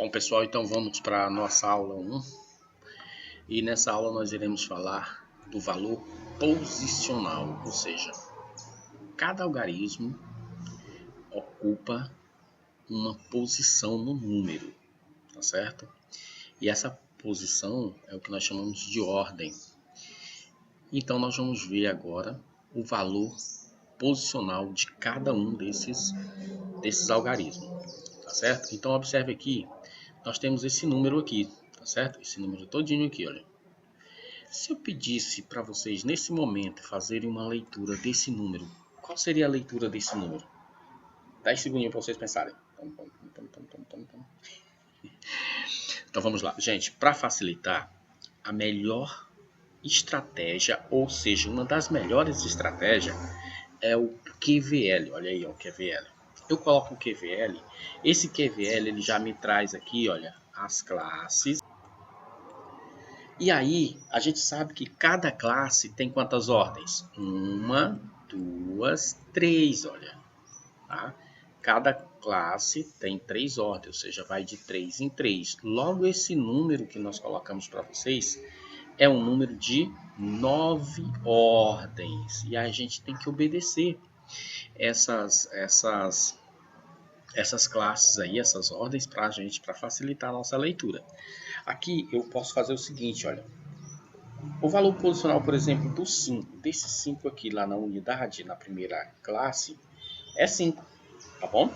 Bom, pessoal, então vamos para a nossa aula 1. E nessa aula nós iremos falar do valor posicional, ou seja, cada algarismo ocupa uma posição no número, tá certo? E essa posição é o que nós chamamos de ordem. Então nós vamos ver agora o valor posicional de cada um desses algarismos, tá certo? Então observe aqui, nós temos esse número aqui, tá certo? Esse número todinho aqui, olha. Se eu pedisse para vocês nesse momento fazerem uma leitura desse número, qual seria a leitura desse número? 10 segundinhos para vocês pensarem. Então vamos lá, gente. Para facilitar, a melhor estratégia, ou seja, uma das melhores estratégias é o QVL. Olha aí, ó, o QVL. Eu coloco o QVL. Esse QVL ele já me traz aqui, olha, as classes. E aí, a gente sabe que cada classe tem quantas ordens? 1, 2, 3, olha. Tá? Cada classe tem 3 ordens, ou seja, vai de 3 em 3. Logo, esse número que nós colocamos para vocês é um número de 9 ordens. E a gente tem que obedecer essas classes aí, essas ordens para a gente, para facilitar a nossa leitura. Aqui eu posso fazer o seguinte, olha. O valor posicional, por exemplo, do 5, desse 5 aqui lá na unidade, na primeira classe, é 5, tá bom?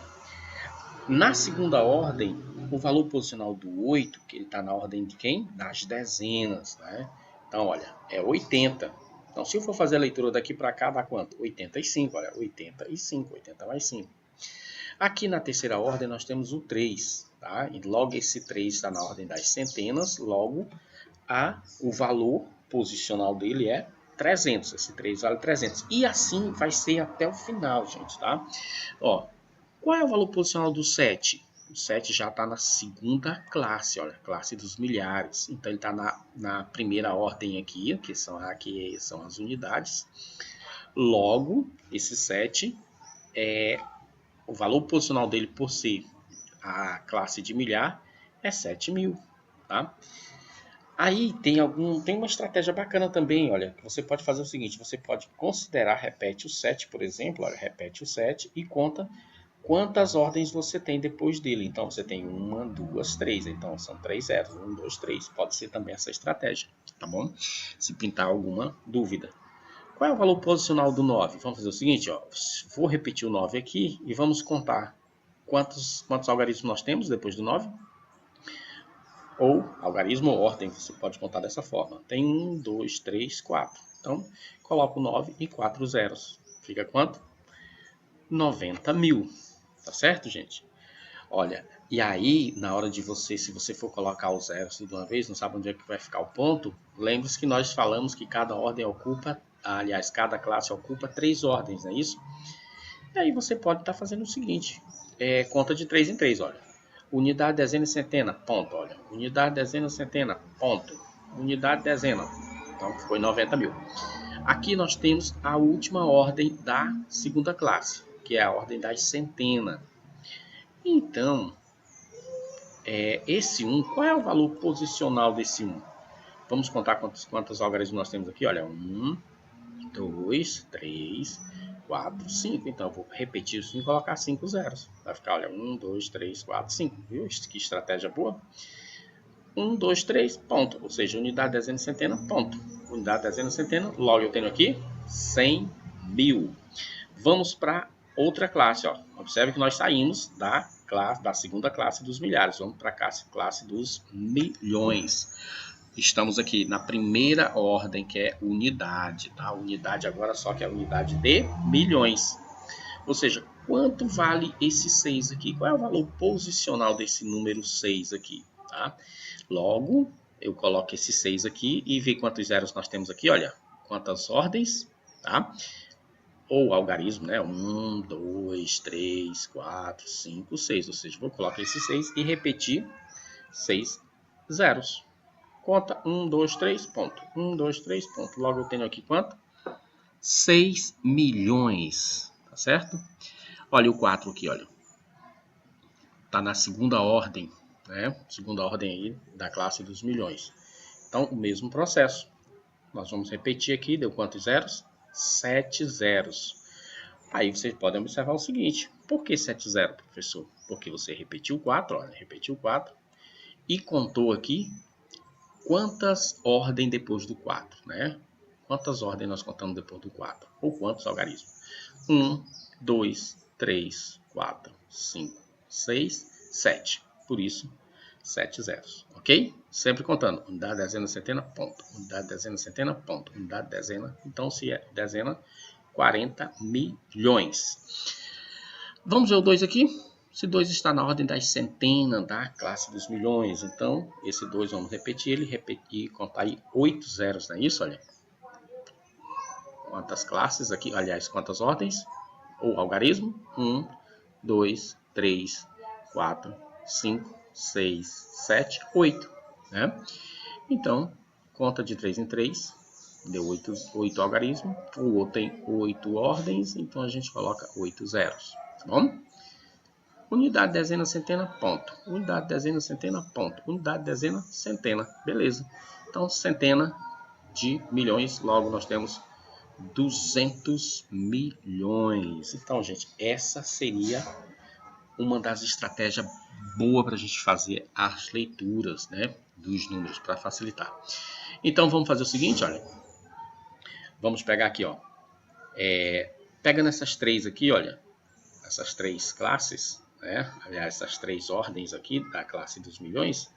Na segunda ordem, o valor posicional do 8, que ele está na ordem de quem? Das dezenas, né? Então, olha, é 80. Então, se eu for fazer a leitura daqui para cá, dá quanto? 85, olha, 85, 80 mais 5. Aqui na terceira ordem nós temos o 3, tá? E logo esse 3 está na ordem das centenas, logo o valor posicional dele é 300, esse 3 vale 300. E assim vai ser até o final, gente, tá? Ó, qual é o valor posicional do 7? O 7 já está na segunda classe, olha, classe dos milhares. Então ele está na primeira ordem aqui, que são as unidades. Logo, esse 7 o valor posicional dele por ser a classe de milhar é 7.000, tá? Aí tem uma estratégia bacana também, olha, que você pode fazer o seguinte, você pode considerar, repete o 7, por exemplo, olha, repete o 7 e conta quantas ordens você tem depois dele. Então você tem 1, 2, 3, então são 3 zeros, 1, 2, 3, pode ser também essa estratégia, tá bom? Se pintar alguma dúvida. Qual é o valor posicional do 9? Vamos fazer o seguinte, ó, vou repetir o 9 aqui e vamos contar quantos algarismos nós temos depois do 9. Ou algarismo ou ordem, você pode contar dessa forma. Tem 1, 2, 3, 4. Então, coloco 9 e 4 zeros. Fica quanto? 90.000. Tá certo, gente? Olha, e aí, na hora de se você for colocar os zeros de uma vez, não sabe onde é que vai ficar o ponto, lembre-se que nós falamos que cada ordem cada classe ocupa 3 ordens, não é isso? E aí você pode estar fazendo o seguinte, conta de 3 em 3, olha. Unidade, dezena e centena, ponto, olha. Unidade, dezena, centena, ponto. Unidade, dezena. Então, foi 90.000. Aqui nós temos a última ordem da segunda classe, que é a ordem das centenas. Então, esse 1, qual é o valor posicional desse 1? Vamos contar quantos algarismos nós temos aqui. Olha, 1, 2, 3, 4, 5. Então, eu vou repetir isso e colocar 5 zeros. Vai ficar, olha, 1, 2, 3, 4, 5. Viu? Que estratégia boa. 1, 2, 3, ponto. Ou seja, unidade, dezena e centena, ponto. Unidade, dezena e centena, logo eu tenho aqui 100.000. Vamos para outra classe. Ó. Observe que nós saímos da segunda classe dos milhares. Vamos para a classe dos milhões. Estamos aqui na primeira ordem, que é unidade. Tá? Unidade agora só que é a unidade de milhões. Ou seja, quanto vale esse 6 aqui? Qual é o valor posicional desse número 6 aqui? Tá? Logo, eu coloco esse 6 aqui e vejo quantos zeros nós temos aqui. Olha, quantas ordens, tá? Ou algarismo, né? 1, 2, 3, 4, 5, 6. Ou seja, vou colocar esse 6 e repetir 6 zeros. Conta 1, 2, 3, ponto. 1, 2, 3, ponto. Logo eu tenho aqui quanto? 6 milhões. Tá certo? Olha o 4 aqui, olha. Tá na segunda ordem, né? Segunda ordem aí da classe dos milhões. Então, o mesmo processo. Nós vamos repetir aqui, deu quantos zeros? 7 zeros. Aí vocês podem observar o seguinte, por que 7 zeros, professor? Porque você repetiu 4, olha, repetiu 4 e contou aqui quantas ordens depois do 4, né? Quantas ordens nós contamos depois do 4? Ou quantos algarismos? 1, 2, 3, 4, 5, 6, 7. Por isso, 7 zeros, ok? Sempre contando. Unidade, dezena, centena, ponto. Unidade, dezena, centena, ponto. Unidade, dezena. Então, se é dezena, 40 milhões. Vamos ver o 2 aqui? Esse 2 está na ordem das centenas da classe dos milhões. Então, esse 2 vamos repetir ele, repetir, contar aí 8 zeros, não é isso? Olha. Quantas classes aqui? Aliás, quantas ordens? Ou algarismo? 1, 2, 3, 4, 5, 6, 7, 8. Né? Então, conta de 3 em 3. Deu 8 algarismos. O outro tem 8 ordens. Então, a gente coloca 8 zeros. Tá bom? Unidade, dezena, centena, ponto. Unidade, dezena, centena, ponto. Unidade, dezena, centena. Beleza. Então, centena de milhões. Logo, nós temos 200 milhões. Então, gente, essa seria uma das estratégias boas para a gente fazer as leituras, né, dos números, para facilitar. Então, vamos fazer o seguinte, olha. Vamos pegar aqui, ó. Pegando essas três aqui, olha. Essas três classes, né? Aliás, essas três ordens aqui da classe dos milhões.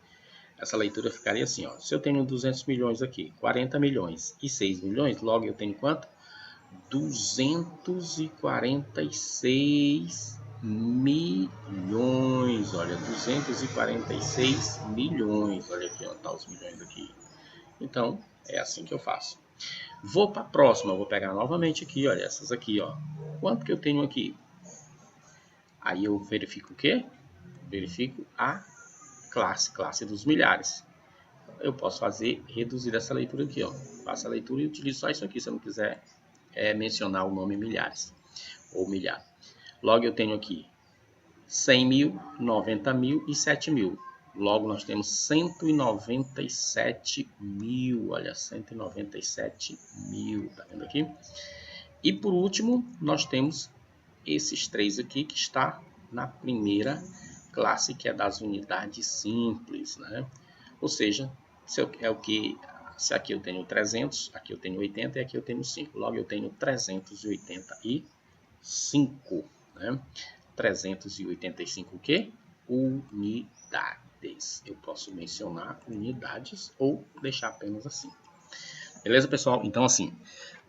Essa leitura ficaria assim, ó. Se eu tenho 200 milhões aqui, 40 milhões e 6 milhões, logo eu tenho quanto? 246 milhões. Olha, 246 milhões. Olha aqui, ó, tá os milhões aqui. Então, é assim que eu faço. Vou para a próxima, vou pegar novamente aqui, olha, essas aqui, ó. Quanto que eu tenho aqui? Aí eu verifico o quê? Verifico a classe dos milhares. Eu posso reduzir essa leitura aqui, ó. Faço a leitura e utilizo só isso aqui, se eu não quiser mencionar o nome milhares ou milhar. Logo eu tenho aqui 100 mil, 90 mil e 7 mil. Logo nós temos 197 mil. Olha, 197 mil. Tá vendo aqui? E por último, nós temos esses três aqui que está na primeira classe, que é das unidades simples, né? Ou seja, se aqui eu tenho 300, aqui eu tenho 80 e aqui eu tenho 5. Logo eu tenho 385, né? 385 o quê? Unidades. Eu posso mencionar unidades ou deixar apenas assim. Beleza, pessoal? Então, assim,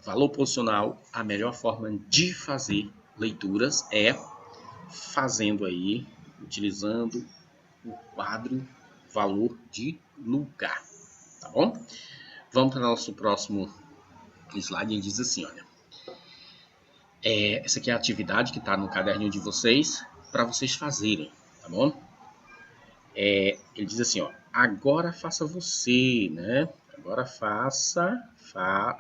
valor posicional, a melhor forma de fazer leituras é fazendo aí, utilizando o quadro valor de lugar, tá bom? Vamos para o nosso próximo slide e diz assim, olha. Essa aqui é a atividade que está no caderninho de vocês, para vocês fazerem, tá bom? Ele diz assim, ó, agora faça você, né?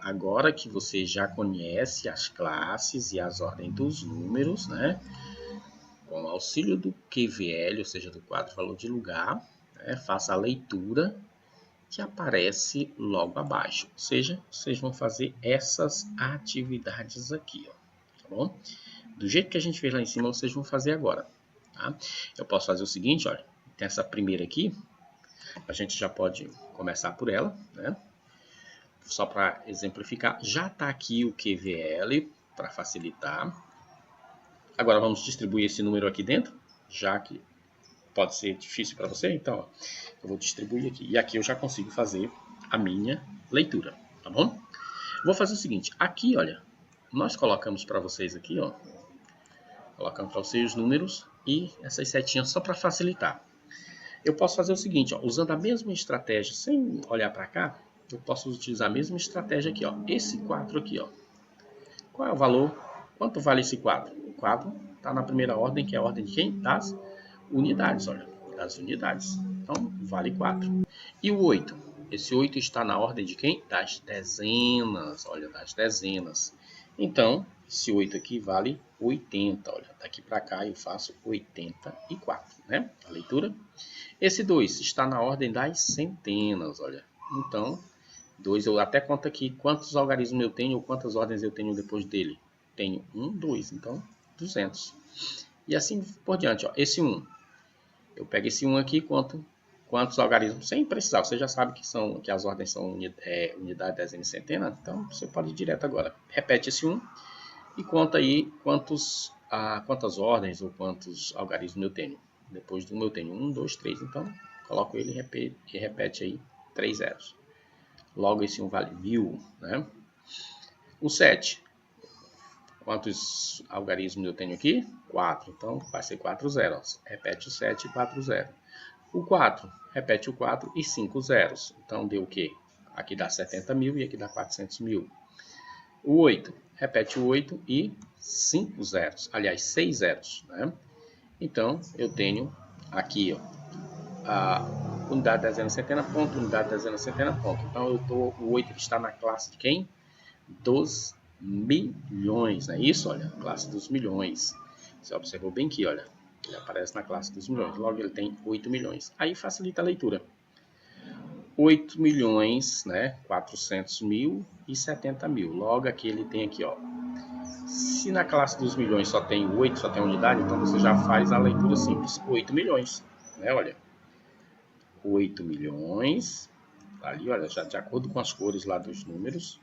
Agora que você já conhece as classes e as ordens dos números, né? Com o auxílio do QVL, ou seja, do quadro valor de lugar, né? Faça a leitura que aparece logo abaixo. Ou seja, vocês vão fazer essas atividades aqui, ó, tá bom? Do jeito que a gente fez lá em cima, vocês vão fazer agora, tá? Eu posso fazer o seguinte, olha, tem essa primeira aqui, a gente já pode começar por ela, né? Só para exemplificar, já está aqui o QVL para facilitar. Agora vamos distribuir esse número aqui dentro, já que pode ser difícil para você, então ó, eu vou distribuir aqui. E aqui eu já consigo fazer a minha leitura, tá bom? Vou fazer o seguinte, aqui, olha, nós colocamos para vocês aqui, ó, colocamos para vocês os números e essas setinhas só para facilitar. Eu posso fazer o seguinte, ó, usando a mesma estratégia, sem olhar para cá, eu posso utilizar a mesma estratégia aqui, ó, esse 4 aqui, ó. Qual é o valor? Quanto vale esse 4? O 4 está na primeira ordem, que é a ordem de quem? Das unidades, olha, das unidades. Então, vale 4. E o 8? Esse 8 está na ordem de quem? Das dezenas, olha, das dezenas. Então, Esse 8 aqui vale 80, olha. Daqui para cá eu faço 84, né? A leitura. Esse 2 está na ordem das centenas, olha. Então, 2, eu até conto aqui quantos algarismos eu tenho ou quantas ordens eu tenho depois dele. Tenho 1, 2, então 200. E assim por diante, ó. Esse 1, eu pego esse 1 aqui e conto quantos algarismos, sem precisar. Você já sabe que as ordens são unidade, dezena e centena, então você pode ir direto agora. Repete esse 1 e conta aí quantas ordens ou quantos algarismos eu tenho. Depois do meu eu tenho 1, 2, 3, então coloco ele e repete aí 3 zeros. Logo esse 1 vale 1000, né? O 7, quantos algarismos eu tenho aqui? 4, então vai ser 4 zeros. Repete o 7 e 4 zeros. O 4, repete o 4 e 5 zeros. Então deu o quê? Aqui dá 70 mil e aqui dá 400 mil. O 8, repete o 8 e 5 zeros. Aliás, 6 zeros, né? Então eu tenho aqui, ó, a unidade, dezena, centena, ponto, unidade, dezena, centena, ponto. Então o 8 está na classe de quem? Dos milhões, não é isso? Olha, classe dos milhões. Você observou bem aqui, olha. Ele aparece na classe dos milhões. Logo ele tem 8 milhões. Aí facilita a leitura. 8 milhões, né? 400 mil e 70 mil. Logo aqui ele tem aqui, ó. Se na classe dos milhões só tem 8, só tem unidade, então você já faz a leitura simples. 8 milhões, né? Olha. 8 milhões. Ali, olha, já de acordo com as cores lá dos números.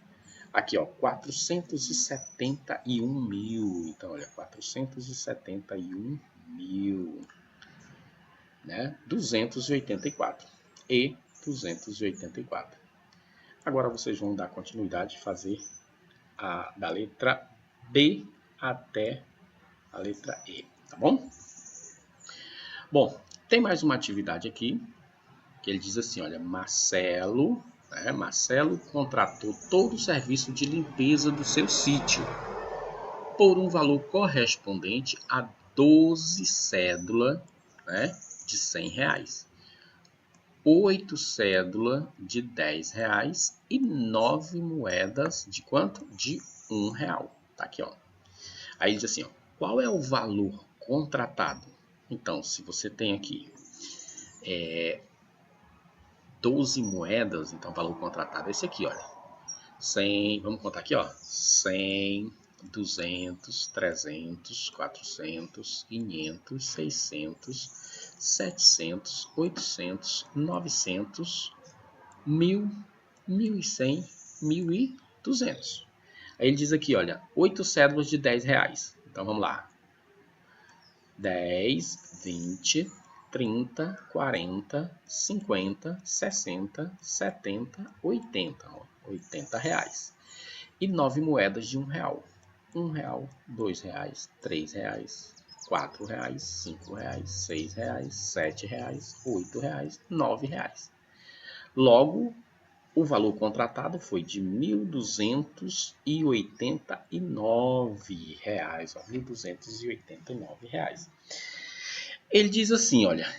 Aqui, ó, 471 mil. Então, olha, 471 mil, né? 284 e 284. Agora vocês vão dar continuidade e fazer da letra B até a letra E, tá bom? Bom, tem mais uma atividade aqui, que ele diz assim, olha, Marcelo contratou todo o serviço de limpeza do seu sítio por um valor correspondente a 12 cédulas, né, de R$100, 8 cédulas de R$10 e 9 moedas de quanto? De R$1. Tá aqui, ó. Aí diz assim, ó, qual é o valor contratado? Então, se você tem aqui 12 moedas, então o valor contratado é esse aqui, olha. 100, vamos contar aqui, ó. 100, 200, 300, 400, 500, 600, 700, 800, 900, 1000, 1100, 1200. Aí ele diz aqui, olha, 8 cédulas de R$10. Então vamos lá. 10, 20, 30, 40, 50, 60, 70, 80. Ó, R$80. E 9 moedas de R$1. R$1, R$2, R$3, R$4, R$5, R$6, R$7, R$8, R$9. Logo, o valor contratado foi de R$1.289. Ó, R$1.289. Ele diz assim, olha,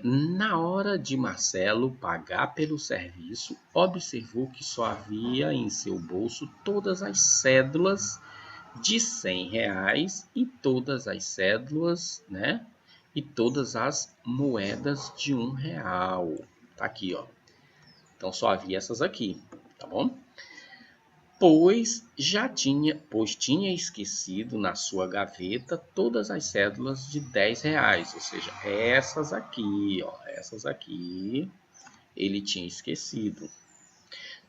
na hora de Marcelo pagar pelo serviço, observou que só havia em seu bolso todas as cédulas de R$100 e todas as cédulas, né? E todas as moedas de R$1. Tá aqui, ó. Então só havia essas aqui, tá bom? Pois tinha esquecido na sua gaveta todas as cédulas de R$10, ou seja, essas aqui, ó, essas aqui ele tinha esquecido.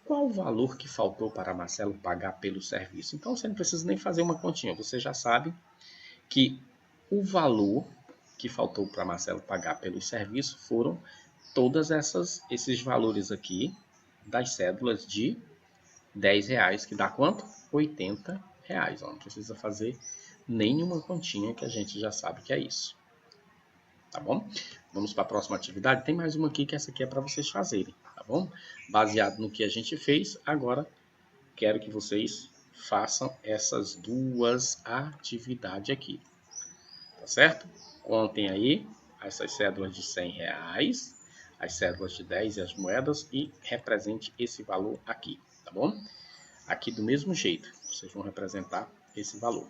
Qual o valor que faltou para Marcelo pagar pelo serviço? Então você não precisa nem fazer uma continha, você já sabe que o valor que faltou para Marcelo pagar pelo serviço foram todas esses valores aqui das cédulas de R$10, que dá quanto? R$80. Ó, não precisa fazer nenhuma continha, que a gente já sabe que é isso. Tá bom? Vamos para a próxima atividade. Tem mais uma aqui, que essa aqui é para vocês fazerem, tá bom? Baseado no que a gente fez, agora quero que vocês façam essas duas atividades aqui. Tá certo? Contem aí essas cédulas de R$100, as cédulas de 10 e as moedas, e represente esse valor aqui, tá bom? Aqui do mesmo jeito, Vocês vão representar esse valor.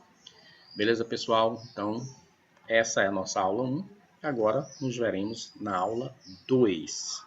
Beleza, pessoal? Então, essa é a nossa aula 1. Agora, nos veremos na aula 2.